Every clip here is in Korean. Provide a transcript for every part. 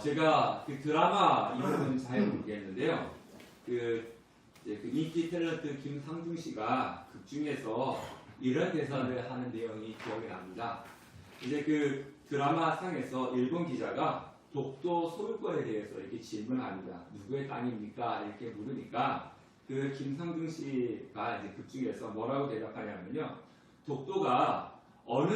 제가 그 드라마 이름은 잘 모르겠는데요. 그 인기 탤런트 김상중 씨가 극 중에서 이런 대사를 하는 내용이 기억이 납니다. 이제 그 드라마 상에서 일본 기자가 독도 소유권에 대해서 이렇게 질문합니다. 누구의 땅입니까? 이렇게 물으니까 그 김상중 씨가 이제 극 중에서 뭐라고 대답하냐면요. 독도가 어느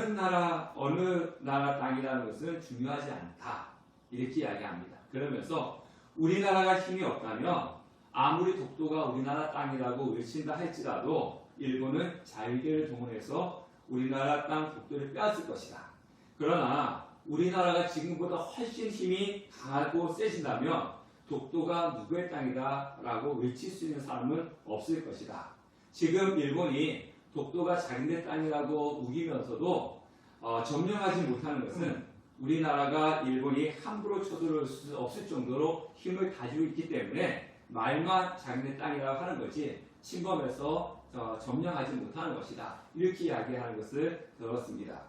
나라 땅이라는 것은 중요하지 않다. 이렇게 이야기합니다. 그러면서 우리나라가 힘이 없다면 아무리 독도가 우리나라 땅이라고 외친다 할지라도 일본은 자위대를 동원해서 우리나라 땅 독도를 빼앗을 것이다. 그러나 우리나라가 지금보다 훨씬 힘이 강하고 세진다면 독도가 누구의 땅이다 라고 외칠 수 있는 사람은 없을 것이다. 지금 일본이 독도가 자기네 땅이라고 우기면서도 점령하지 못하는 것은 우리나라가 일본이 함부로 쳐들어올 수 없을 정도로 힘을 가지고 있기 때문에 말만 자기네 땅이라고 하는 거지 침범해서 점령하지 못하는 것이다. 이렇게 이야기하는 것을 들었습니다.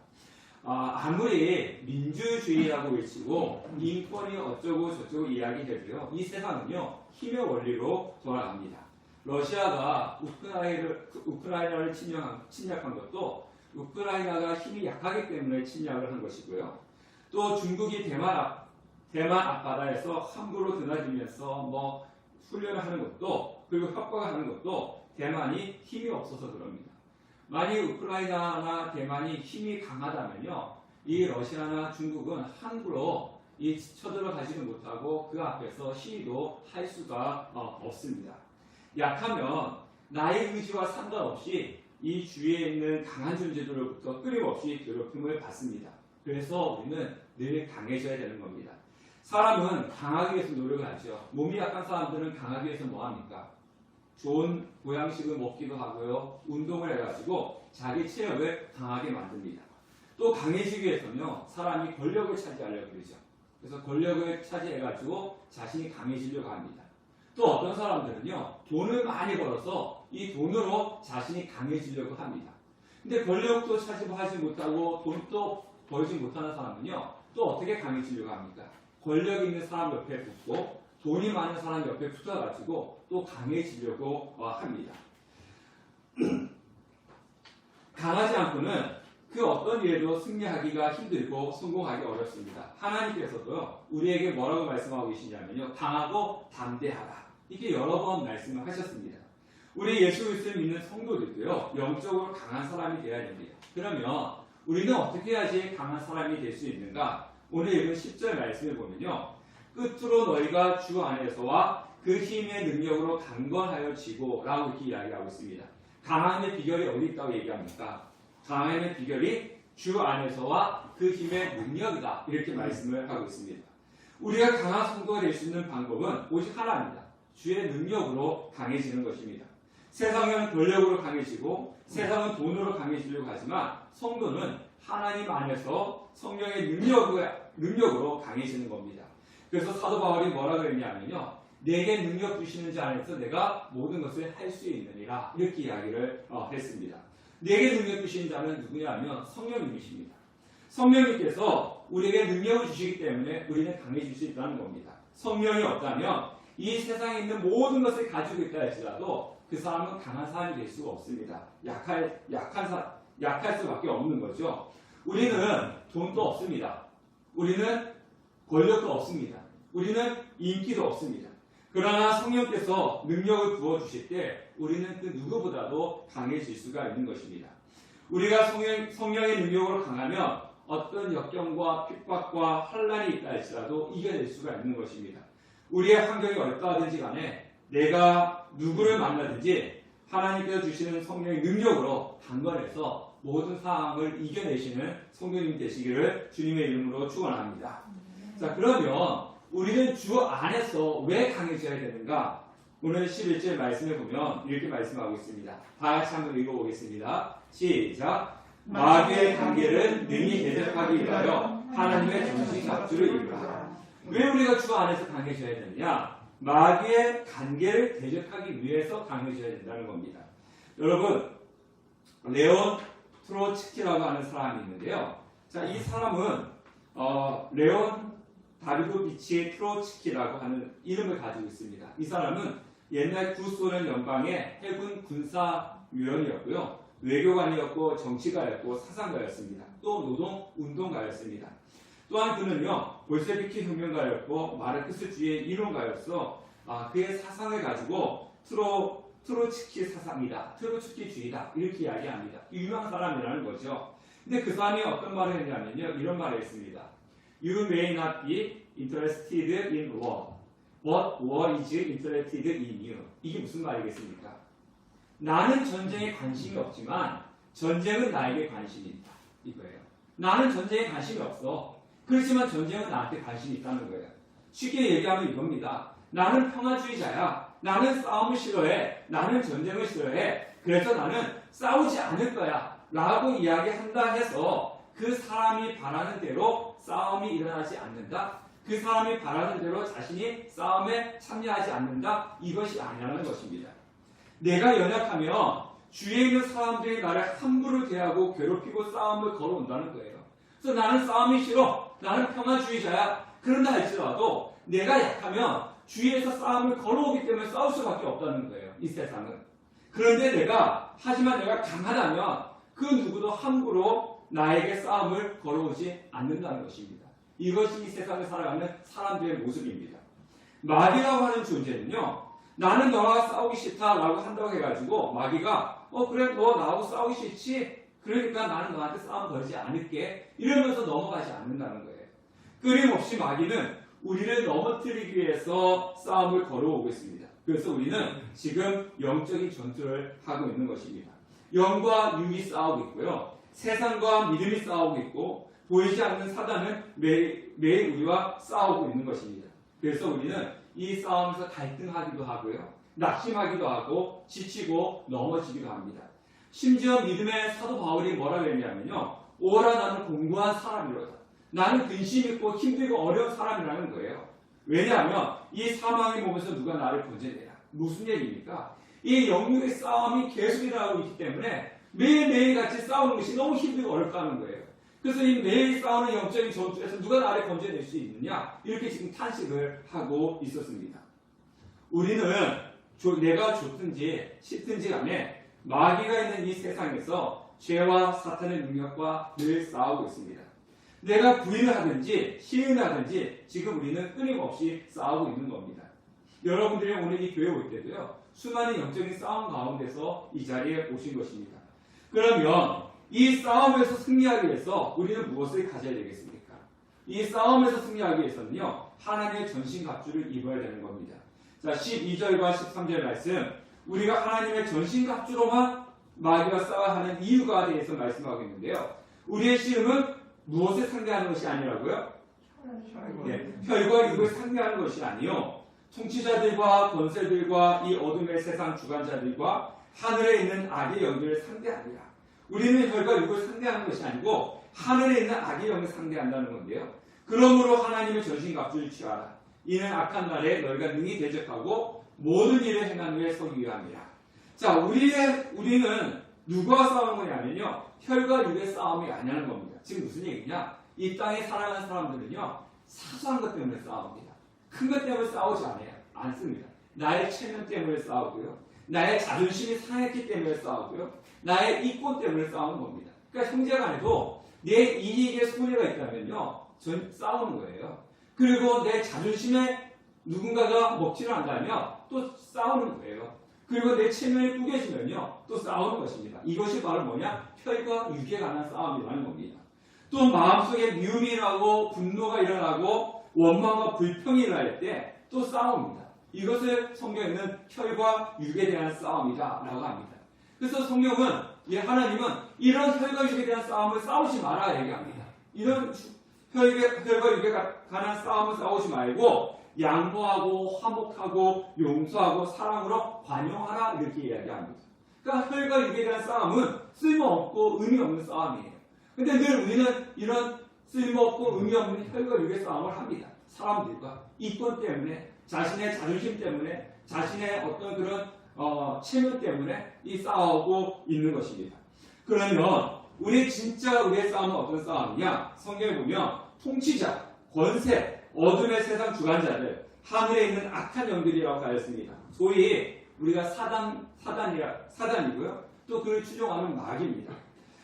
아무리 민주주의라고 외치고 인권이 어쩌고 저쩌고 이야기해도요. 이 세상은요. 힘의 원리로 돌아갑니다. 러시아가 우크라이나를 침략한 것도 우크라이나가 힘이 약하기 때문에 침략을 한 것이고요. 또 중국이 대만 앞바다에서 함부로 드나들면서 훈련을 하는 것도 그리고 협박하는 것도 대만이 힘이 없어서 그럽니다. 만약 우크라이나나 대만이 힘이 강하다면요, 이 러시아나 중국은 함부로 쳐들어가지는 못하고 그 앞에서 시위도 할 수가 없습니다. 약하면 나의 의지와 상관없이 이 주위에 있는 강한 존재들로부터 끊임없이 괴롭힘을 받습니다. 그래서 우리는 늘 강해져야 되는 겁니다. 사람은 강하기 위해서 노력을 하죠. 몸이 약한 사람들은 강하기 위해서 뭐합니까? 좋은 보양식을 먹기도 하고요. 운동을 해가지고 자기 체력을 강하게 만듭니다. 또 강해지기 위해서는요. 사람이 권력을 차지하려고 그러죠. 그래서 권력을 차지해가지고 자신이 강해지려고 합니다. 또 어떤 사람들은요. 돈을 많이 벌어서 이 돈으로 자신이 강해지려고 합니다. 근데 권력도 차지하지 못하고 돈도 벌지 못하는 사람은요. 또 어떻게 강해지려고 합니까? 권력 있는 사람 옆에 붙고 돈이 많은 사람 옆에 붙어가지고 또 강해지려고 합니다. 강하지 않고는 그 어떤 일에도 승리하기가 힘들고 성공하기 어렵습니다. 하나님께서도 우리에게 뭐라고 말씀하고 계시냐면요. 강하고 담대하라. 이렇게 여러 번 말씀을 하셨습니다. 우리 예수 그리스도를 믿는 성도들도요. 영적으로 강한 사람이 되어야 됩니다. 그러면 우리는 어떻게 해야지 강한 사람이 될 수 있는가? 오늘 읽은 10절 말씀을 보면요. 끝으로 너희가 주 안에서와 그 힘의 능력으로 강건하여 지고 라고 이렇게 이야기하고 있습니다. 강함의 비결이 어디 있다고 얘기합니까? 강함의 비결이 주 안에서와 그 힘의 능력이다. 이렇게 말씀을 하고 있습니다. 우리가 강한 성도가 될 수 있는 방법은 오직 하나입니다. 주의 능력으로 강해지는 것입니다. 세상은 권력으로 강해지고 세상은 돈으로 강해지려고 하지만 성도는 하나님 안에서 성령의 능력으로 강해지는 겁니다. 그래서 사도 바울이 뭐라 그랬냐면요. 내게 능력 주시는 자 안에서 내가 모든 것을 할 수 있느니라. 이렇게 이야기를 했습니다. 내게 능력 주시는 자는 누구냐면 성령님이십니다. 성령님께서 우리에게 능력을 주시기 때문에 우리는 강해질 수 있다는 겁니다. 성령이 없다면 이 세상에 있는 모든 것을 가지고 있다 할지라도 그 사람은 강한 사람이 될 수가 없습니다. 약할 수밖에 없는 거죠. 우리는 돈도 없습니다. 우리는 권력도 없습니다. 우리는 인기도 없습니다. 그러나 성령께서 능력을 부어주실 때 우리는 그 누구보다도 강해질 수가 있는 것입니다. 우리가 성령의 능력으로 강하면 어떤 역경과 핍박과 환란이 있다 할지라도 이겨낼 수가 있는 것입니다. 우리의 환경이 어렵다 하든지 간에 내가 누구를 만나든지 하나님께서 주시는 성령의 능력으로 강건해서 모든 상황을 이겨내시는 성도님 되시기를 주님의 이름으로 축원합니다. 자, 그러면 우리는 주 안에서 왜 강해져야 되는가? 오늘 11절 말씀을 보면 이렇게 말씀하고 있습니다. 다 같이 한번 읽어보겠습니다. 시작. 마귀의 관계를 능히 대적하기 위하여 하나님의 정신 갑주를 이루라. 왜 우리가 주 안에서 강해져야 되느냐? 마귀의 관계를 대적하기 위해서 강해져야 된다는 겁니다. 여러분, 레온 트로츠키라고 하는 사람이 있는데요. 자, 이 사람은 레온 다비도비치 트로츠키라고 하는 이름을 가지고 있습니다. 이 사람은 옛날 구소련 연방의 해군 군사위원이었고요. 외교관이었고 정치가였고 사상가였습니다. 또 노동운동가였습니다. 또한 그는요 볼셰비키 혁명가였고 마르크스주의 이론가였어 그의 사상을 가지고 트로츠키 사상이다, 트로츠키주의다 이렇게 이야기합니다. 유명한 사람이라는 거죠. 근데 그 사람이 어떤 말을 했냐면요 이런 말을 했습니다. You may not be interested in war, but war is interested in you. 이게 무슨 말이겠습니까? 나는 전쟁에 관심이 없지만 전쟁은 나에게 관심이 있다. 이거예요. 나는 전쟁에 관심이 없어. 그렇지만 전쟁은 나한테 관심이 있다는 거예요. 쉽게 얘기하면 이겁니다. 나는 평화주의자야. 나는 싸움을 싫어해. 나는 전쟁을 싫어해. 그래서 나는 싸우지 않을 거야. 라고 이야기한다 해서 그 사람이 바라는 대로 싸움이 일어나지 않는다. 그 사람이 바라는 대로 자신이 싸움에 참여하지 않는다. 이것이 아니라는 것입니다. 내가 연약하면 주위에 있는 사람들이 나를 함부로 대하고 괴롭히고 싸움을 걸어온다는 거예요. 그래서 나는 싸움이 싫어. 나는 평화주의자야. 그런다 할지라도 내가 약하면 주위에서 싸움을 걸어오기 때문에 싸울 수밖에 없다는 거예요. 이 세상은. 그런데 하지만 내가 강하다면 그 누구도 함부로 나에게 싸움을 걸어오지 않는다는 것입니다. 이것이 이 세상을 살아가는 사람들의 모습입니다. 마귀라고 하는 존재는요. 나는 너와 싸우기 싫다라고 한다고 해가지고 마귀가 그래 너 나하고 싸우기 싫지? 그러니까 나는 너한테 싸움 걸지 않을게 이러면서 넘어가지 않는다는 거예요. 끊임없이 마귀는 우리를 넘어뜨리기 위해서 싸움을 걸어오고 있습니다. 그래서 우리는 지금 영적인 전투를 하고 있는 것입니다. 영과 육이 싸우고 있고요. 세상과 믿음이 싸우고 있고 보이지 않는 사단은 매일 우리와 싸우고 있는 것입니다. 그래서 우리는 이 싸움에서 갈등하기도 하고요. 낙심하기도 하고 지치고 넘어지기도 합니다. 심지어 믿음의 사도 바울이 뭐라고 했냐면요. 오라 나는 공고한 사람이로다. 나는 근심 있고 힘들고 어려운 사람이라는 거예요. 왜냐하면 이 사망의 몸에서 누가 나를 건져내라. 무슨 얘기입니까? 이 영육의 싸움이 계속 일어나고 있기 때문에 매일매일 같이 싸우는 것이 너무 힘들고 어렵다는 거예요. 그래서 이 매일 싸우는 영적인 전투에서 누가 나를 건져낼 수 있느냐? 이렇게 지금 탄식을 하고 있었습니다. 우리는 내가 좋든지 싫든지 간에 마귀가 있는 이 세상에서 죄와 사탄의 능력과 늘 싸우고 있습니다. 내가 부인을 하든지 시인을 하든지 지금 우리는 끊임없이 싸우고 있는 겁니다. 여러분들이 오늘 이 교회 올 때도요. 수많은 영적인 싸움 가운데서 이 자리에 오신 것입니다. 그러면 이 싸움에서 승리하기 위해서 우리는 무엇을 가져야 되겠습니까? 이 싸움에서 승리하기 위해서는요. 하나님의 전신갑주를 입어야 되는 겁니다. 자, 12절과 13절 말씀 우리가 하나님의 전신갑주로만 마귀와 싸워야 하는 이유가 대해서 말씀하고 있는데요. 우리의 씨름은 무엇을 상대하는 것이 아니라고요? 혈과 육을 상대하는 것이 아니요. 통치자들과 권세들과 이 어둠의 세상 주관자들과 하늘에 있는 악의 영들을 상대하니라. 우리는 혈과 육을 상대하는 것이 아니고 하늘에 있는 악의 영을 상대한다는 건데요. 그러므로 하나님의 전신갑주를 취하라. 이는 악한 날에 너희가 능히 대적하고 모든 일을 행한 후에 서기 위함이라. 자, 우리는 누구와 싸우는 거냐면요. 혈과 육의 싸움이 아니라는 겁니다. 지금 무슨 얘기냐? 이 땅에 살아가는 사람들은요. 사소한 것 때문에 싸웁니다. 큰 것 때문에 싸우지 않습니다. 나의 체면 때문에 싸우고요. 나의 자존심이 상했기 때문에 싸우고요. 나의 이권 때문에 싸우는 겁니다. 그러니까 형제간에도 내 이익에 손해가 있다면요. 전 싸우는 거예요. 그리고 내 자존심에 누군가가 먹지를 않다면 또 싸우는 거예요. 그리고 내 체면이 꾸겨지면요. 또 싸우는 것입니다. 이것이 바로 뭐냐? 혈과 육에 관한 싸움이라는 겁니다. 또 마음속에 미움이 일어나고 분노가 일어나고 원망과 불평이 일어날 때 또 싸웁니다. 이것을 성경에는 혈과 육에 대한 싸움이다 라고 합니다. 그래서 성경은 하나님은 이런 혈과 육에 대한 싸움을 싸우지 말아야 얘기합니다. 이런 혈과 육에 관한 싸움을 싸우지 말고 양보하고 화목하고 용서하고 사랑으로 관용하라 이렇게 이야기합니다. 그러니까 혈과 육에 대한 싸움은 쓸모없고 의미 없는 싸움이에요. 근데 늘 우리는 이런 쓸모없고 의미 없는 혈과 육의 싸움을 합니다. 사람들과 이권 때문에 자신의 자존심 때문에 자신의 어떤 그런 체면 때문에 이 싸우고 있는 것입니다. 그러면 우리의 싸움은 어떤 싸움이냐? 성경에 보면 통치자, 권세, 어둠의 세상 주관자들, 하늘에 있는 악한 영들이라고 하였습니다. 소위 우리가 사단이고요. 또 그를 추종하는 마귀입니다.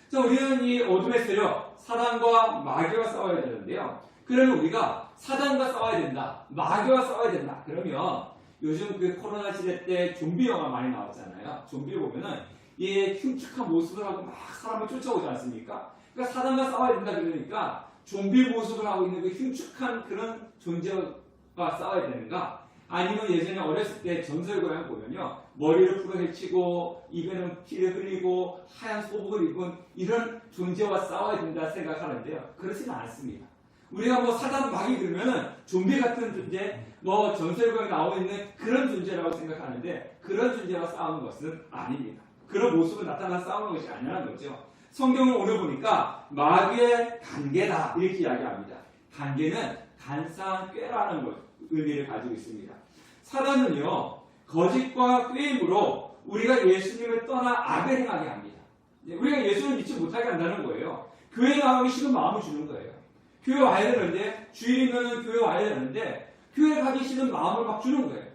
자, 우리는 이 어둠의 세력, 사단과 마귀와 싸워야 되는데요. 그러면 우리가 사단과 싸워야 된다, 마귀와 싸워야 된다. 그러면 요즘 그 코로나 시대 때 좀비 영화 많이 나왔잖아요. 좀비 보면은 이 흉측한 모습을 하고 막 사람을 쫓아오지 않습니까? 그러니까 사단과 싸워야 된다 그러니까 좀비 모습을 하고 있는 그 흉측한 그런 존재와 싸워야 되는가? 아니면 예전에 어렸을 때 전설고양 보면요, 머리를 풀어헤치고 입에는 피를 흘리고 하얀 소복을 입은 이런 존재와 싸워야 된다 생각하는데요. 그렇지는 않습니다. 우리가 뭐 사단 마귀 그러면은 좀비 같은 존재, 뭐 전설고양이 나오고 있는 그런 존재라고 생각하는데 그런 존재와 싸우는 것은 아닙니다. 그런 모습을 나타나 싸우는 것이 아니라는 거죠. 성경을 오늘 보니까 마귀의 관계다 이렇게 이야기합니다. 관계는 간사한 꾀라는 의미를 가지고 있습니다. 사단은요, 거짓과 꾀임으로 우리가 예수님을 떠나 악을 행하게 합니다. 우리가 예수를 믿지 못하게 한다는 거예요. 교회 나가기 싫은 마음을 주는 거예요. 교회 와야 되는데, 주일이면 교회 와야 되는데 교회 가기 싫은 마음을 막 주는 거예요.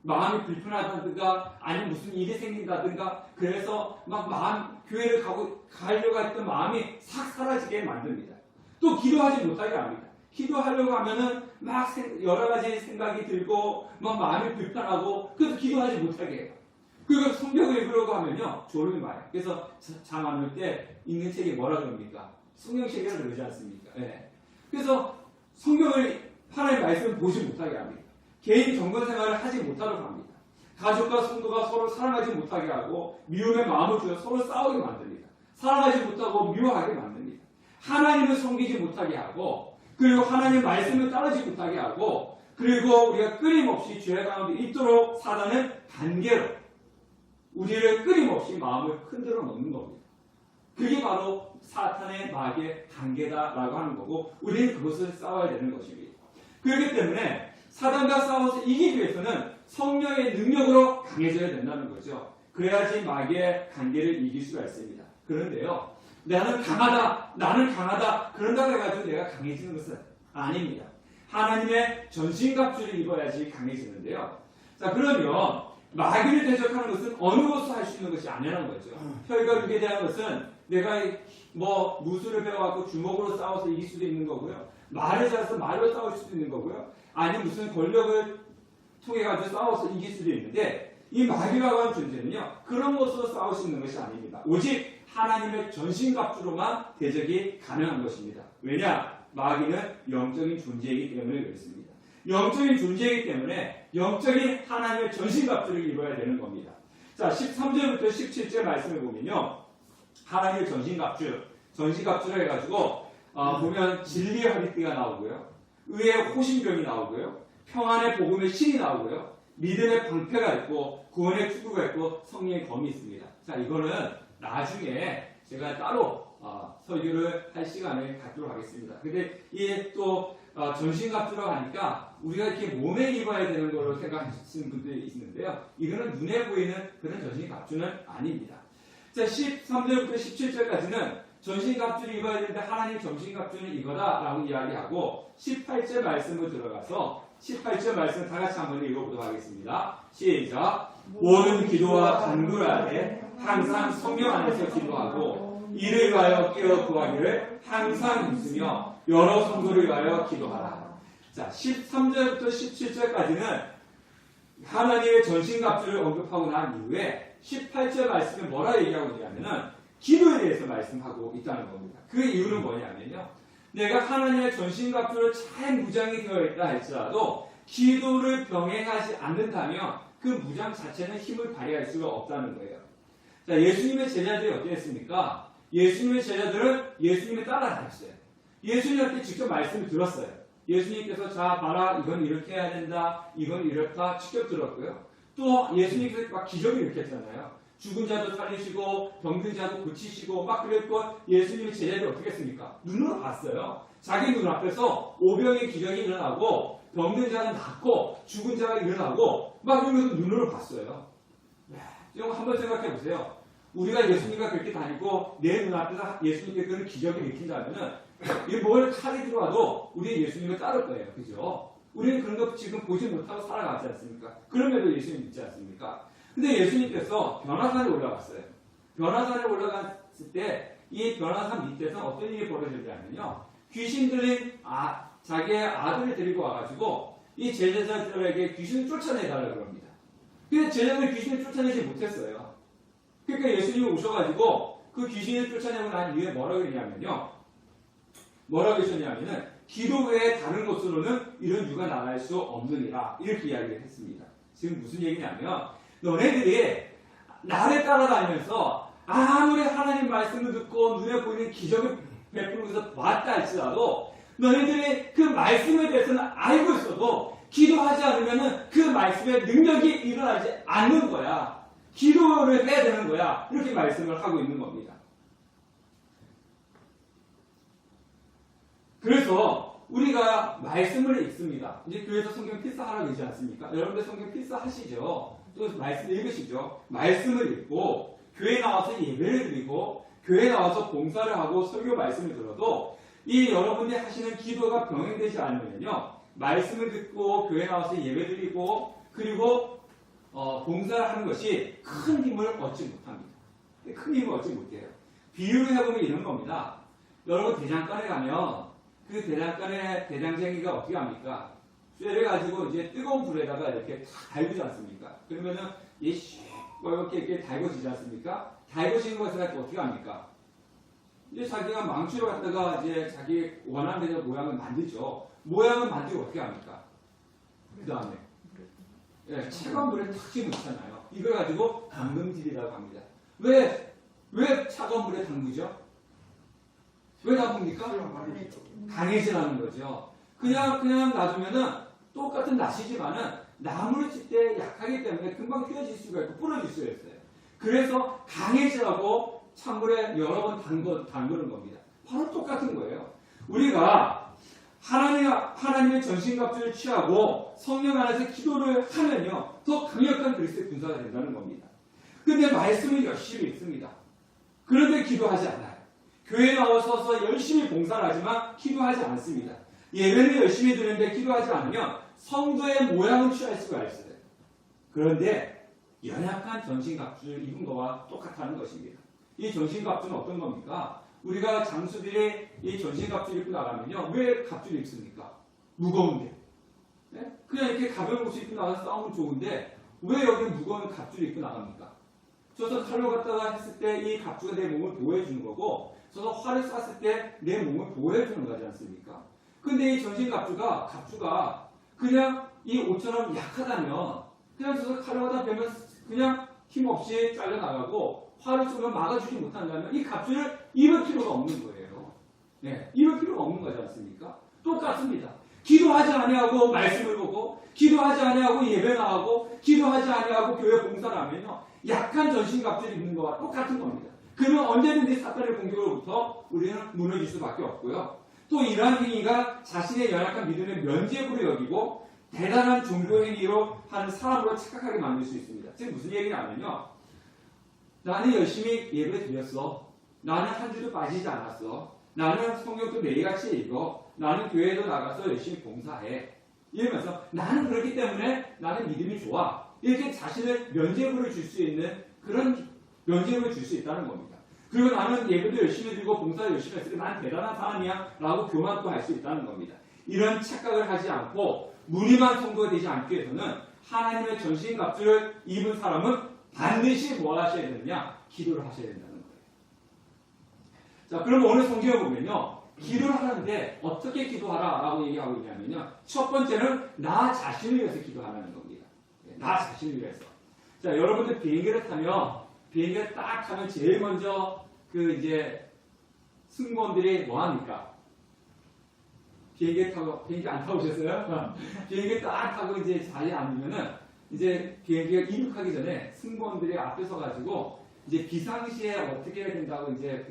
마음이 불편하다든가 아니면 무슨 일이 생긴다든가 그래서 막 교회를 가려고 했던 마음이 싹 사라지게 만듭니다. 또 기도하지 못하게 합니다. 기도하려고 하면은 막 여러 가지 생각이 들고 막 마음이 불편하고 그래서 기도하지 못하게 해요. 그리고 성경을 읽으려고 하면요 졸음이 와요. 그래서 잠 안 올 때 읽는 책이 뭐라 그럽니까? 성경책이라 그러지 않습니까? 그래서 성경을 하나님의 말씀을 보지 못하게 합니다. 개인 정건 생활을 하지 못하도록 합니다. 가족과 성도가 서로 사랑하지 못하게 하고 미움의 마음을 주어 서로 싸우게 만듭니다. 사랑하지 못하고 미워하게 만듭니다. 하나님을 섬기지 못하게 하고 그리고 하나님의 말씀을 따르지 못하게 하고 그리고 우리가 끊임없이 죄 가운데 있도록 사단은 관계로 우리를 끊임없이 마음을 흔들어 놓는 겁니다. 그게 바로 사탄의 마귀의 관계다라고 하는 거고 우리는 그것을 싸워야 되는 것입니다. 그렇기 때문에 사단과 싸워서 이기기 위해서는 성령의 능력으로 강해져야 된다는 거죠. 그래야지 마귀의 관계를 이길 수가 있습니다. 그런데요, 나는 강하다 그런다고 해가지고 내가 강해지는 것은 아닙니다. 하나님의 전신갑주를 입어야지 강해지는데요. 자, 그러면 마귀를 대적하는 것은 어느 것도 할 수 있는 것이 아니라는 거죠. 혈과 육에 대한 것은 내가 뭐 무술을 배워갖고 주먹으로 싸워서 이길 수도 있는 거고요. 말을 잘해서 말로 싸울 수도 있는 거고요. 아니면 무슨 권력을 통해 가지고 싸워서 이길 수도 있는데 이 마귀라고 하는 존재는요 그런 것으로 싸울 수 있는 것이 아닙니다. 오직 하나님의 전신갑주로만 대적이 가능한 것입니다. 왜냐? 마귀는 영적인 존재이기 때문에 그렇습니다. 영적인 존재이기 때문에 영적인 하나님의 전신갑주를 입어야 되는 겁니다. 자, 13절부터 17절 말씀을 보면요, 하나님의 전신갑주를 해가지고 보면 진리의 허리띠가 나오고요, 의의 호신병이 나오고요, 평안의 복음의 신이 나오고요, 믿음의 방패가 있고 구원의 투구가 있고 성령의 검이 있습니다. 자, 이거는 나중에 제가 따로 설교를 할 시간을 갖도록 하겠습니다. 근데 이게 또 전신갑주라고 하니까 우리가 이렇게 몸에 입어야 되는 걸로 생각하시는 분들이 있는데요, 이거는 눈에 보이는 그런 전신갑주는 아닙니다. 자, 13절부터 17절까지는 전신갑주를 입어야 되는데 하나님 전신갑주는 이거다라고 이야기하고 18절 말씀으로 들어가서 18절 말씀 다 같이 한번 읽어보도록 하겠습니다. 시작. 모든 기도와 간구할 때 항상 성령 안에서 기도하고 이를 위하여 깨어 구하기를 항상 힘쓰며 여러 성도를 위하여 기도하라. 자, 13절부터 17절까지는 하나님의 전신갑주를 언급하고 난 이후에 18절 말씀에 뭐라 얘기하고 있냐면은 기도에 대해서 말씀하고 있다는 겁니다. 그 이유는 뭐냐면요, 내가 하나님의 전신갑주를 잘 무장이 되어 있다 할지라도 기도를 병행하지 않는다면 그 무장 자체는 힘을 발휘할 수가 없다는 거예요. 자, 예수님의 제자들이 어땠습니까? 예수님의 제자들은 예수님을 따라다녔어요. 예수님한테 직접 말씀을 들었어요. 예수님께서 자 봐라, 이건 이렇게 해야 된다, 이건 이렇다 직접 들었고요. 또 예수님께서 막 기적을 일으켰잖아요. 죽은 자도 살리시고 병든 자도 고치시고 막 그랬고 예수님의 제자들이 어떻게 했습니까? 눈으로 봤어요. 자기 눈 앞에서 오병의 기적이 일어나고 병든 자는 낫고 죽은 자가 일어나고 막 이러면서 눈으로 봤어요. 이거 한번 생각해 보세요. 우리가 예수님과 그렇게 다니고 내 눈앞에서 예수님께 그런 기적을 일으킨다면은 뭘 칼이 들어와도 우리 예수님을 따를 거예요. 그죠? 우리는 그런 거 지금 보지 못하고 살아가지 않습니까? 그럼에도 예수님 믿지 않습니까? 근데 예수님께서 변화산에 올라갔어요. 변화산에 올라갔을 때 이 변화산 밑에서 어떤 일이 벌어지냐면요. 귀신 들린 자기의 아들을 데리고 와가지고 이 제자들에게 귀신을 쫓아내달라고 합니다. 근데 제자들이 귀신을 쫓아내지 못했어요. 그러니까 예수님이 오셔가지고 그 귀신을 쫓아내고 난 이후에 뭐라고 그러냐면요. 뭐라고 하셨냐면은 기도 외에 다른 것으로는 이런 유가 나갈 수 없느니라 이렇게 이야기를 했습니다. 지금 무슨 얘기냐면 너네들이 나를 따라다니면서 아무리 하나님 말씀을 듣고 눈에 보이는 기적을 베풀면서 봤다 할지라도 너희들이 그 말씀에 대해서는 알고 있어도 기도하지 않으면 그 말씀의 능력이 일어나지 않는 거야. 기도를 해야 되는 거야. 이렇게 말씀을 하고 있는 겁니다. 그래서 우리가 말씀을 읽습니다. 이제 교회에서 성경 필사하라고 되지 않습니까? 여러분들 성경 필사하시죠? 또 말씀 읽으시죠? 말씀을 읽고 교회에 나와서 예배를 드리고 교회에 나와서 봉사를 하고 설교 말씀을 들어도 이 여러분이 하시는 기도가 병행되지 않으면요. 말씀을 듣고 교회에 나와서 예배 드리고 그리고 봉사를 하는 것이 큰 힘을 얻지 못합니다. 큰 힘을 얻지 못해요. 비유를 해보면 이런 겁니다. 여러분 대장간에 가면 그 대장간에 대장쟁이가 어떻게 합니까? 쇠를 가지고 이제 뜨거운 불에다가 이렇게 다 달구지 않습니까? 그러면은 이렇게 달궈지지 않습니까? 달궈지는 것을 가지고 어떻게 합니까? 이제 자기가 망치로 갖다가 이제 자기 원하는 대로 모양을 만들죠. 모양을 만들고 어떻게 합니까? 그 다음에 차가운 물에 탁 집어넣잖아요. 이걸 가지고 담금질이라고 합니다. 왜 차가운 물에 담그죠? 왜 담깁니까? 강해지라는 거죠. 그냥 놔두면은 똑같은 낫이지만은 나무를 칠 때 약하기 때문에 금방 휘어질 수가 있고 부러질 수가 있어요. 그래서 강해지라고 찬물에 여러 번 담그는 겁니다. 바로 똑같은 거예요. 우리가 하나님의 전신갑주를 취하고 성령 안에서 기도를 하면요. 더 강력한 그리스도의 군사가 된다는 겁니다. 근데 말씀을 열심히 읽습니다. 그런데 기도하지 않아요. 교회에 나와서 열심히 봉사를 하지만 기도하지 않습니다. 예배를 열심히 드리는데 기도하지 않으면 성도의 모양을 취할 수가 있어요. 그런데 연약한 전신갑주를 입은 것과 똑같다는 것입니다. 이 전신갑주는 어떤 겁니까? 우리가 장수들이 이 전신갑주를 입고 나가면요. 왜 갑주를 입습니까? 무거운데. 네? 그냥 이렇게 가벼운 옷을 입고 나가서 싸우면 좋은데 왜 여기 무거운 갑주를 입고 나갑니까? 저서 칼로 갖다가 했을 때 이 갑주가 내 몸을 보호해주는 거고 저서 활을 쐈을 때 내 몸을 보호해주는 거지 않습니까? 근데 이 전신갑주가 그냥 이 옷처럼 약하다면 그냥 저서 칼로 하다 보면 그냥 힘없이 잘려나가고 활을 쏘면 막아주지 못한다면 이 갑주를 입을 필요가 없는 거예요. 네, 입을 필요가 없는 거지 않습니까? 똑같습니다. 기도하지 아니하고 말씀을 보고 기도하지 아니하고 예배 나가고 기도하지 아니하고 교회 봉사를 하면요. 약한 전신갑주를 입는 거와 똑같은 겁니다. 그러면 언제든지 사탄의 공격으로부터 우리는 무너질 수밖에 없고요. 또 이러한 행위가 자신의 연약한 믿음의 면죄부로 여기고 대단한 종교 행위로 하는 사람으로 착각하게 만들 수 있습니다. 지금 무슨 얘기냐면요. 나는 열심히 예배 드렸어. 나는 한 주도 빠지지 않았어. 나는 성경도 매일같이 읽어. 나는 교회도 나가서 열심히 봉사해. 이러면서 나는 그렇기 때문에 나는 믿음이 좋아. 이렇게 자신을 면죄부를 줄 수 있는 그런 면죄부를 줄 수 있다는 겁니다. 그리고 나는 예배도 열심히 드리고 봉사를 열심히 했으니까 난 대단한 사람이야 라고 교만도 할 수 있다는 겁니다. 이런 착각을 하지 않고 무림한 성도가 되지 않기 위해서는 하나님의 전신갑주를 입은 사람은 반드시 뭐 하셔야 되느냐? 기도를 하셔야 된다는 거예요. 자, 그럼 오늘 성경을 보면요. 기도를 하는데 어떻게 기도하라 라고 얘기하고 있냐면요. 첫 번째는 나 자신을 위해서 기도하라는 겁니다. 나 자신을 위해서. 자, 여러분들 비행기를 딱 타면 제일 먼저 이제 승무원들이 뭐 합니까? 비행기 안 타보셨어요? 비행기 딱 타고 이제 자리에 앉으면은 이제 비행기가 이륙하기 전에 승무원들이 앞에 서가지고 이제 비상시에 어떻게 해야 된다고 이제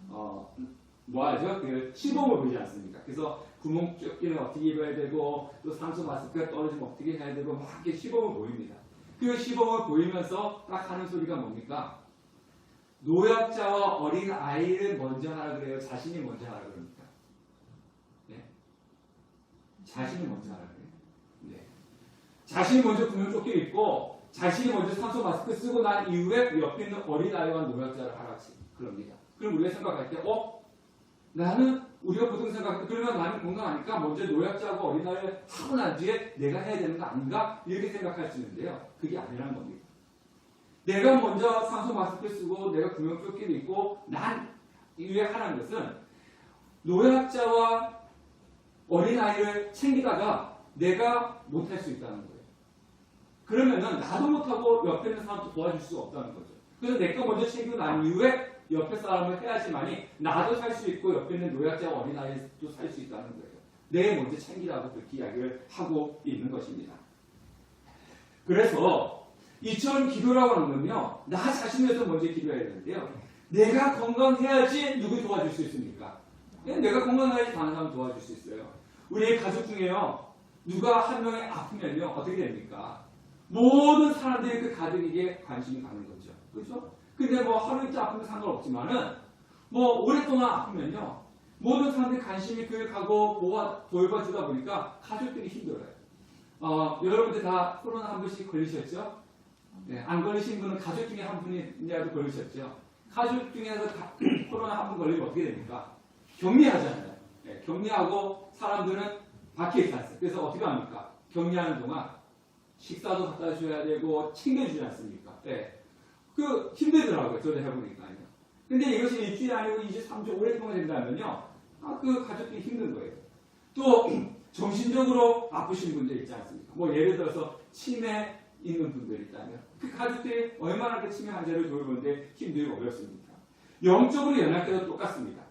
뭐 하죠? 시범을 보이지 않습니까? 그래서 구멍조끼는 어떻게 입어야 되고 또 산소 마스크가 떨어지면 어떻게 해야 되고 막 이렇게 시범을 보입니다. 그 시범을 보이면서 딱 하는 소리가 뭡니까? 노약자와 어린 아이를 먼저 하라 그래요? 자신이 먼저 하라 그럽니까? 네? 자신이 먼저 하라 그래요. 네. 자신이 먼저 구명조끼 입고 자신이 먼저 산소 마스크 쓰고 난 이후에 옆에 있는 어린 아이와 노약자를 하라 그럽니다. 그럼 우리가 생각할 때, 나는 우리가 보통 생각할 때 그러면 나는 건강하니까 먼저 노약자하고 어린 아이를 하고 난 뒤에 내가 해야 되는 거 아닌가? 이렇게 생각할 수 있는데요. 그게 아니라는 겁니다. 내가 먼저 산소 마스크 쓰고 내가 구명조끼를 입고 난 이후에 하라는 것은 노약자와 어린아이를 챙기다가 내가 못할 수 있다는 거예요. 그러면은 나도 못하고 옆에 있는 사람도 도와줄 수가 없다는 거죠. 그래서 내가 먼저 챙기고 난 이후에 옆에 사람을 해야지만이 나도 살 수 있고 옆에 있는 노약자와 어린아이도 살 수 있다는 거예요. 내 먼저 챙기라고 그렇게 이야기를 하고 있는 것입니다. 그래서 이처럼 기도라고 하는 건요, 나 자신을 위해서 먼저 기도해야 되는데요. 내가 건강해야지 누구 도와줄 수 있습니까? 내가 건강해야지 다른 사람 도와줄 수 있어요. 우리 가족 중에요, 누가 한 명이 아프면요, 어떻게 됩니까? 모든 사람들이 그 가족에게 관심이 가는 거죠. 그렇죠? 근데 뭐 하루 이틀 아프면 상관없지만은, 뭐 오랫동안 아프면요, 모든 사람들이 관심이 그에 가고 돌봐주다 보니까 가족들이 힘들어요. 여러분들 다 코로나 한 번씩 걸리셨죠? 네, 안 걸리신 분은 가족 중에 한 분이라도 걸리셨죠? 가족 중에서 코로나 한 분 걸리면 어떻게 됩니까? 격리하잖아요. 네, 격리하고 사람들은 밖에 있었어요. 그래서 어떻게 합니까? 격리하는 동안 식사도 갖다 줘야 되고 챙겨주지 않습니까? 네. 그 힘들더라고요. 저도 해보니까요. 근데 이것이 일주일이 아니고 2주, 3주 오랫동안 된다면요. 그 가족들이 힘든 거예요. 또 정신적으로 아프신 분들 있지 않습니까? 뭐 예를 들어서 치매 있는 분들 있다면 그 가족들이 얼마나 그 치매 환자를 돌보는데 힘들고 어렵습니까? 영적으로 연약할 때도 똑같습니다.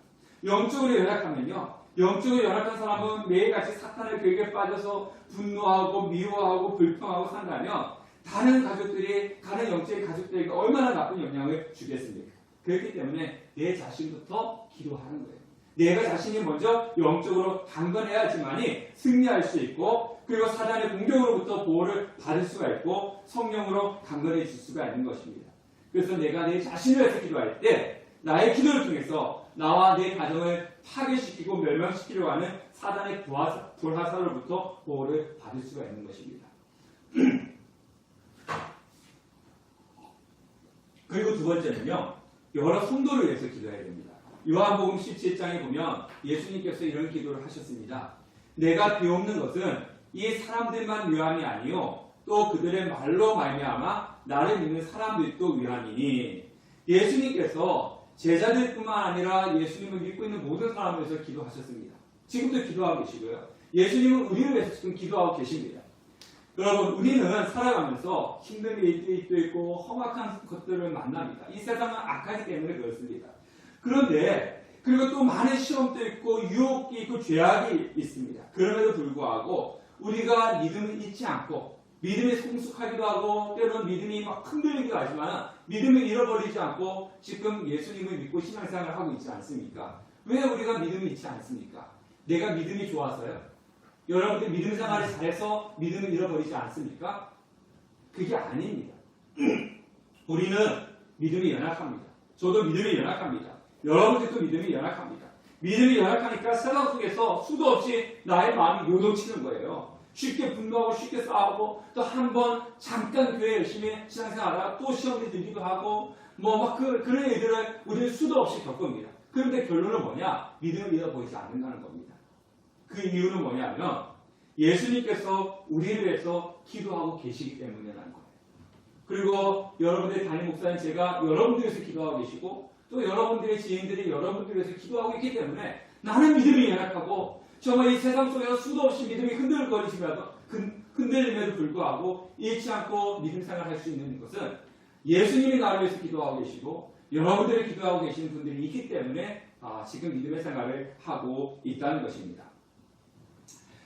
영적으로 연약하면요. 영적으로 연약한 사람은 매일같이 사탄의 괴계에 빠져서 분노하고 미워하고 불평하고 산다면 다른 가족들이, 다른 영적인 가족들에게 얼마나 나쁜 영향을 주겠습니까? 그렇기 때문에 내 자신부터 기도하는 거예요. 내가 자신이 먼저 영적으로 강건해야지만이 승리할 수 있고, 그리고 사단의 공격으로부터 보호를 받을 수가 있고 성령으로 강건해질 수가 있는 것입니다. 그래서 내가 내 자신을 위해서 기도할 때 나의 기도를 통해서 나와 내 가정을 파괴시키고 멸망시키려고 하는 사단의 불화살로부터 보호를 받을 수가 있는 것입니다. 그리고 두 번째는요, 여러 성도를 위해서 기도해야 됩니다. 요한복음 17장에 보면 예수님께서 이런 기도를 하셨습니다. 내가 비옵는 것은 이 사람들만 위함이 아니요 또 그들의 말로 말미암아 나를 믿는 사람들도 위함이니. 예수님께서 제자들뿐만 아니라 예수님을 믿고 있는 모든 사람을 위해서 기도하셨습니다. 지금도 기도하고 계시고요. 예수님은 우리를 위해서 지금 기도하고 계십니다. 여러분, 우리는 살아가면서 힘든 일도 있고 험악한 것들을 만납니다. 이 세상은 악하기 때문에 그렇습니다. 그런데 그리고 또 많은 시험도 있고 유혹이 있고 죄악이 있습니다. 그럼에도 불구하고 우리가 믿음을 잃지 않고 믿음이 성숙하기도 하고 때로는 믿음이 막 흔들리기도 하지만 믿음을 잃어버리지 않고 지금 예수님을 믿고 신앙생활을 하고 있지 않습니까? 왜 우리가 믿음을 잃지 않습니까? 내가 믿음이 좋아서요? 여러분들 믿음 생활을 잘해서 믿음을 잃어버리지 않습니까? 그게 아닙니다. 우리는 믿음이 연약합니다. 저도 믿음이 연약합니다. 여러분들도 믿음이 연약합니다. 믿음이 연약하니까 세상 속에서 수도 없이 나의 마음이 요동치는 거예요. 쉽게 분노하고 쉽게 싸우고 또 한 번 잠깐 교회 열심히 신앙생활하다가 또 시험이 들기도 하고 그런 일들을 우리는 수도 없이 겪습니다. 그런데 결론은 뭐냐? 믿음을 잃어버리지 않는다는 겁니다. 그 이유는 뭐냐면 예수님께서 우리를 위해서 기도하고 계시기 때문이라는 거예요. 그리고 여러분들의 담임 목사인 제가 여러분들 위해서 기도하고 계시고 또 여러분들의 지인들이 여러분들 위해서 기도하고 있기 때문에 나는 믿음이 연약하고 정말 이 세상 속에서 수도 없이 믿음이 흔들림에도 불구하고 잃지 않고 믿음 생활할 수 있는 것은 예수님이 나를 위해서 기도하고 계시고 여러분들이 기도하고 계시는 분들이 있기 때문에 지금 믿음의 생활을 하고 있다는 것입니다.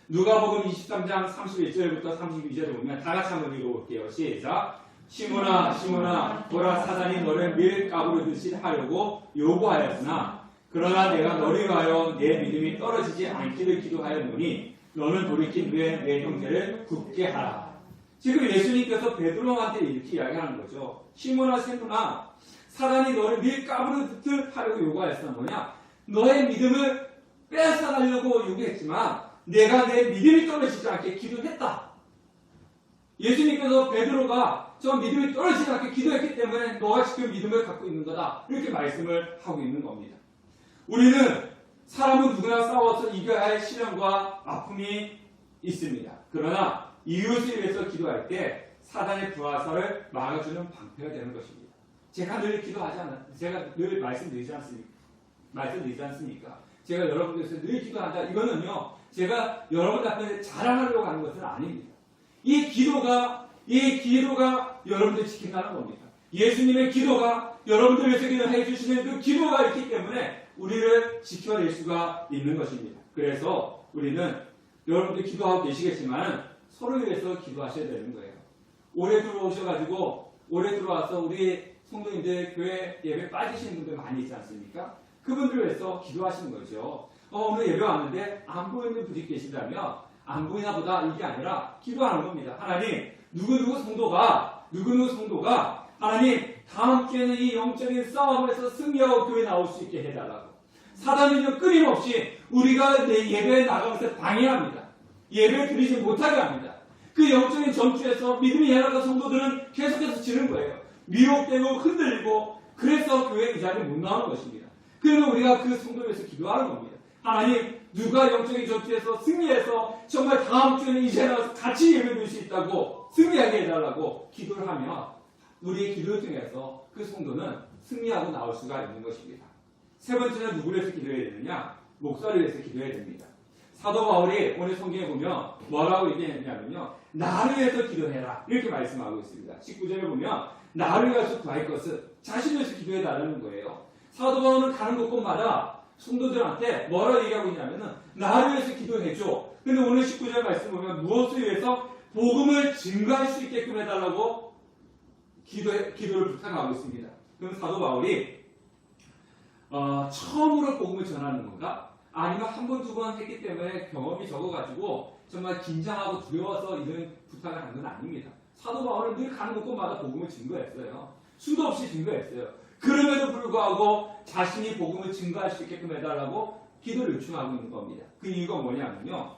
누가복음 23장 31절부터 32절을 보면 다 같이 한번 읽어볼게요. 시작. 시몬아 시몬아 보라 사단이 너를 밀가부르듯이 하려고 요구하였으나 그러나 내가 너를 위하여 내 믿음이 떨어지지 않기를 기도하였노니 너는 돌이킨 후에 내 형제를 굳게 하라. 지금 예수님께서 베드로한테 이렇게 이야기하는 거죠. 시몬아 시몬아 사단이 너를 네 까부르듯 하려고 요구하였으나 뭐냐? 너의 믿음을 빼앗아가려고 요구했지만 내가 내 믿음이 떨어지지 않게 기도했다. 예수님께서 베드로가 저 믿음이 떨어지지 않게 기도했기 때문에 너가 지금 믿음을 갖고 있는 거다. 이렇게 말씀을 하고 있는 겁니다. 우리는 사람은 누구나 싸워서 이겨야 할 시련과 아픔이 있습니다. 그러나 이웃을 위해서 기도할 때 사단의 불화살을 막아주는 방패가 되는 것입니다. 제가 늘 기도하지 않아, 제가 늘 말씀드리지 않습니까? 제가 여러분들께서 늘 기도한다. 이거는요, 제가 여러분 앞에 자랑하려고 하는 것은 아닙니다. 이 기도가 여러분들 지킨다는 겁니다. 예수님의 기도가 여러분들 위해서 기도해 주시는 그 기도가 있기 때문에 우리를 지켜낼 수가 있는 것입니다. 그래서 우리는 여러분들 기도하고 계시겠지만 서로 위해서 기도하셔야 되는 거예요. 올해 들어와서 우리 성도님들 교회 예배 빠지시는 분들 많이 있지 않습니까? 그분들 위해서 기도하시는 거죠. 오늘 예배 왔는데 안 보이는 분이 계시다면 안 보이나 보다 이게 아니라 기도하는 겁니다. 하나님, 누구누구 성도가 하나님 다음 주에는 이 영적인 싸움에서 승리하고 교회 나올 수 있게 해달라고. 사단은요 끊임없이 우리가 내 예배에 나가면서 방해합니다. 예배를 드리지 못하게 합니다. 그 영적인 전투에서 믿음이 약한 성도들은 계속해서 지는 거예요. 미혹되고 흔들리고 그래서 교회 그 자리에 못 나오는 것입니다. 그러면 우리가 그 성도를 위해서 기도하는 겁니다. 하나님, 누가 영적인 전투에서 승리해서 정말 다음 주에는 이 자리에 나와서 같이 예배드릴 수 있다고 승리하게 해달라고 기도를 하면 우리의 기도를 통해서 그 성도는 승리하고 나올 수가 있는 것입니다. 세 번째는 누구를 위해서 기도해야 되느냐? 목사를 위해서 기도해야 됩니다. 사도 바울이 오늘 성경에 보면 뭐라고 얘기했냐면요, 나를 위해서 기도해라 이렇게 말씀하고 있습니다. 19절에 보면 나를 위해서 구할 것은 자신을 위해서 기도해달라는 거예요. 사도 바울은 가는 곳곳마다 성도들한테 뭐라고 얘기하고 있냐면은 나를 위해서 기도해줘. 근데 오늘 19절 말씀 보면 무엇을 위해서 복음을 증가할 수 있게끔 해달라고 기도를 부탁하고 있습니다. 그럼 사도 바울이 처음으로 복음을 전하는 건가? 아니면 한 번, 두 번 했기 때문에 경험이 적어가지고 정말 긴장하고 두려워서 이런 부탁을 한 건 아닙니다. 사도 바울은 늘 가는 곳곳마다 복음을 증거했어요. 수도 없이 증거했어요. 그럼에도 불구하고 자신이 복음을 증거할 수 있게끔 해달라고 기도를 요청하고 있는 겁니다. 그 이유가 뭐냐면요,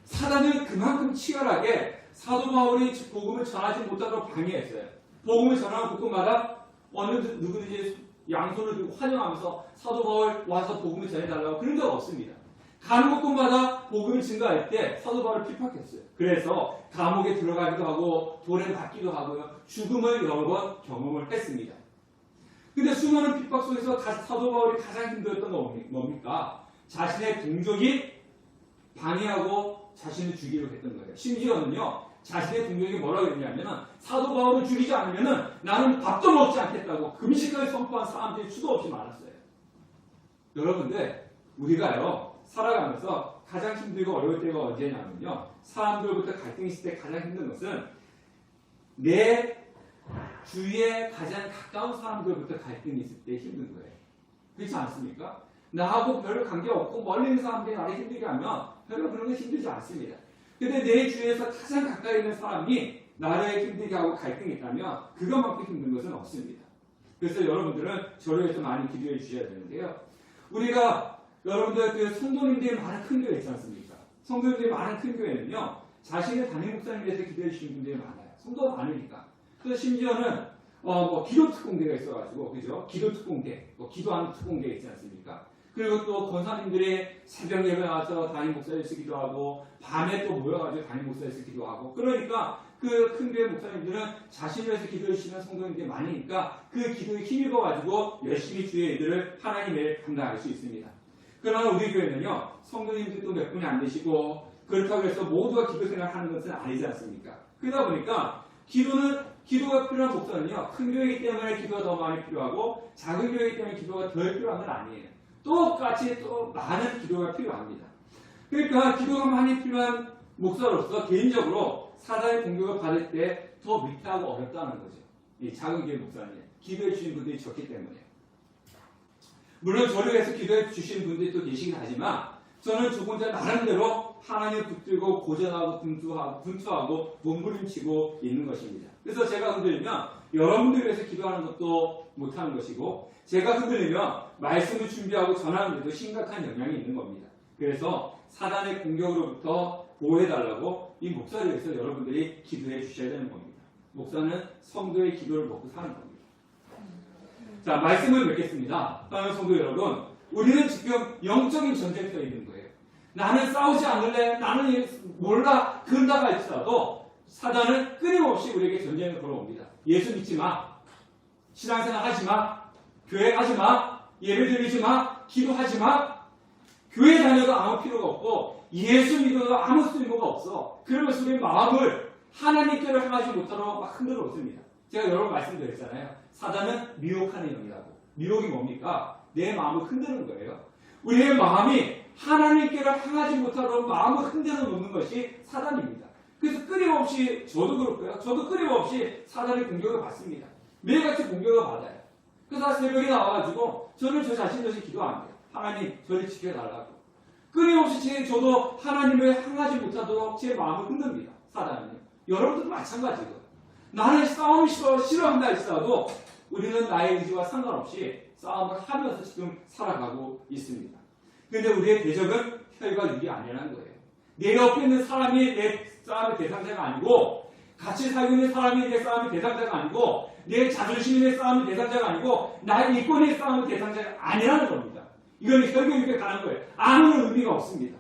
사단은 그만큼 치열하게 사도 바울이 복음을 전하지 못하도록 방해했어요. 복음을 전하는 곳곳마다 어느 누구든지 양손을 들고 환영하면서 사도 바울 와서 복음을 전해달라고 그런 적 없습니다. 가는 곳곳마다 복음을 증거할 때 사도 바울을 핍박했어요. 그래서 감옥에 들어가기도 하고 돌에 맞기도 하고요, 죽음을 여러 번 경험을 했습니다. 근데 수많은 핍박 속에서 사도 바울이 가장 힘들었던 건 뭡니까? 자신의 동족이 방해하고 자신을 죽이려고 했던 거예요. 심지어는요, 자신의 동족이 뭐라고 했냐면 사도 바울을 죽이지 않으면 나는 밥도 먹지 않겠다고 금식을 선포한 사람들이 수도 없이 많았어요. 여러분들, 우리가요 살아가면서 가장 힘들고 어려울 때가 언제냐면요, 사람들부터 갈등이 있을 때 가장 힘든 것은 내 주위에 가장 가까운 사람들부터 갈등이 있을 때 힘든 거예요. 그렇지 않습니까? 나하고 별로 관계없고 멀리 있는 사람들이 나를 힘들게 하면 별로 그런 거 힘들지 않습니다. 근데 내 주위에서 가장 가까이 있는 사람이 나를 힘들게 하고 갈등이 있다면 그것만큼 힘든 것은 없습니다. 그래서 여러분들은 저를 위해서 많이 기도해 주셔야 되는데요. 우리가 여러분들 그 성도님들이 많은 큰 교회 있지 않습니까? 성도님들이 많은 큰 교회는요, 자신의 담임 목사님 위해서 기도해 주시는 분들이 많아요. 성도가 많으니까. 그래서 심지어는 기도 특공대가 있어가지고, 그죠? 기도 특공대, 기도하는 특공대 있지 않습니까? 그리고 또 권사님들이 새벽 예배 나와서 담임 목사를 쓰기도 하고, 밤에 또 모여가지고 담임 목사를 쓰기도 하고, 그러니까 그 큰 교회 목사님들은 자신을 위해서 기도해 주시는 성도님들이 많으니까 그 기도에 힘입어가지고 열심히 주의 일들을 하나님의 일을 감당할 수 있습니다. 그러나 우리 교회는요, 성도님들도 몇 분이 안 되시고, 그렇다고 해서 모두가 기도 생활을 하는 것은 아니지 않습니까? 그러다 보니까 기도가 필요한 목사는요, 큰 교회이기 때문에 기도가 더 많이 필요하고 작은 교회이기 때문에 기도가 덜 필요한 건 아니에요. 똑같이 또 많은 기도가 필요합니다. 그러니까 기도가 많이 필요한 목사로서 개인적으로 사단의 공격을 받을 때 더 위태하고 어렵다는 거죠. 이 작은 교회 목사님, 기도해 주시는 분들이 적기 때문에. 물론 저를 위해서 기도해 주시는 분들이 또 계시긴 하지만 저는 저 혼자 나름대로 하나님을 붙들고 고전하고 분투하고 몸부림치고 있는 것입니다. 그래서 제가 흔들리면 여러분들 위해서 기도하는 것도 못하는 것이고 제가 흔들리면 말씀을 준비하고 전하는데도 심각한 영향이 있는 겁니다. 그래서 사단의 공격으로부터 보호해달라고 이 목사를 위해서 여러분들이 기도해 주셔야 되는 겁니다. 목사는 성도의 기도를 먹고 사는 겁니다. 자, 말씀을 맺겠습니다. 사랑하는 성도 여러분, 우리는 지금 영적인 전쟁터에 있는 거예요. 나는 싸우지 않을래, 나는 몰라, 그런다고 할지라도 사단은 끊임없이 우리에게 전쟁을 걸어옵니다. 예수 믿지 마, 신앙생활 하지 마, 교회 가지 마, 예배 드리지 마, 기도하지 마, 교회 다녀도 아무 필요가 없고 예수 믿어도 아무 쓸모가 없어. 그러면서 우리 마음을 하나님께로 향하지 못하도록 막 흔들어 놓습니다. 제가 여러 번 말씀드렸잖아요. 사단은 미혹하는 영이라고. 미혹이 뭡니까? 내 마음을 흔드는 거예요. 우리의 마음이 하나님께로 향하지 못하도록 마음을 흔들어 놓는 것이 사단입니다. 그래서 끊임없이 저도 그렇고요. 저도 끊임없이 사단의 공격을 받습니다. 매일같이 공격을 받아요. 그래서 새벽에 나와가지고 저는 저 자신 도시 기도합니다. 하나님 저를 지켜달라고. 끊임없이 저도 하나님을 향하지 못하도록 제 마음을 흔듭니다. 사단은요. 여러분들도 마찬가지고요. 나는 싸움 싫어한다 할지라도 우리는 나의 의지와 상관없이 싸움을 하면서 지금 살아가고 있습니다. 그런데 우리의 대적은 혈과 육이 아니라는 거예요. 내 옆에 있는 사람이 내 싸움의 대상자가 아니고 같이 살고 있는 사람이 내 싸움의 대상자가 아니고 내 자존심이 내 싸움의 대상자가 아니고 나의 이권의 싸움의 대상자가 아니라는 겁니다. 이건 혈과 육에 관한 거예요. 아무런 의미가 없습니다.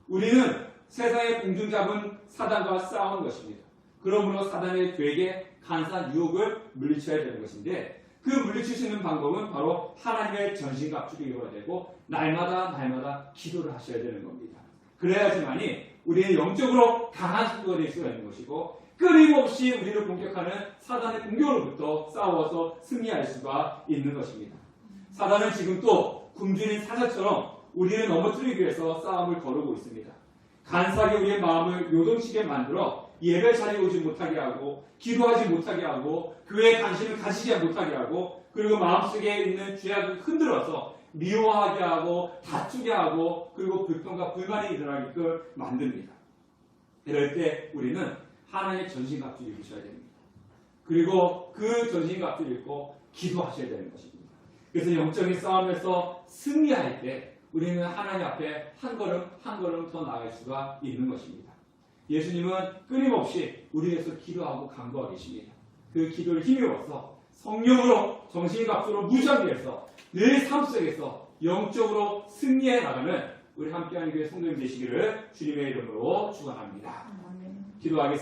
우리는 세상의 공중 잡은 사단과 싸우는 것입니다. 그러므로 사단의 죄에게 간사한 유혹을 물리쳐야 되는 것인데 그 물리칠 수 있는 방법은 바로 하나님의 전신갑주를 입어야 되고 날마다 기도를 하셔야 되는 겁니다. 그래야지만이 우리는 영적으로 강한 성도가 될 수가 있는 것이고 끊임없이 우리를 공격하는 사단의 공격으로부터 싸워서 승리할 수가 있는 것입니다. 사단은 지금 또 굶주린 사자처럼 우리를 넘어뜨리기 위해서 싸움을 거르고 있습니다. 간사하게 우리의 마음을 요동치게 만들어 예배 자리에 오지 못하게 하고 기도하지 못하게 하고 교회에 관심을 가지지 못하게 하고 그리고 마음속에 있는 죄악을 흔들어서 미워하게 하고 다투게 하고 그리고 불평과 불만이 일어나게끔 만듭니다. 이럴 때 우리는 하나님의 전신갑주를 입으셔야 됩니다. 그리고 그 전신갑주를 입고 기도하셔야 되는 것입니다. 그래서 영적인 싸움에서 승리할 때 우리는 하나님 앞에 한 걸음 더 나아갈 수가 있는 것입니다. 예수님은 끊임없이 우리 위해서 기도하고 간구하고 계십니다. 그 기도를 힘입어서 성령으로 정신갑주로 무장해서 늘 삶 속에서 영적으로 승리해 나가는 우리 함께하는 교회 성도님 되시기를 주님의 이름으로 축원합니다. 기도하겠습니다.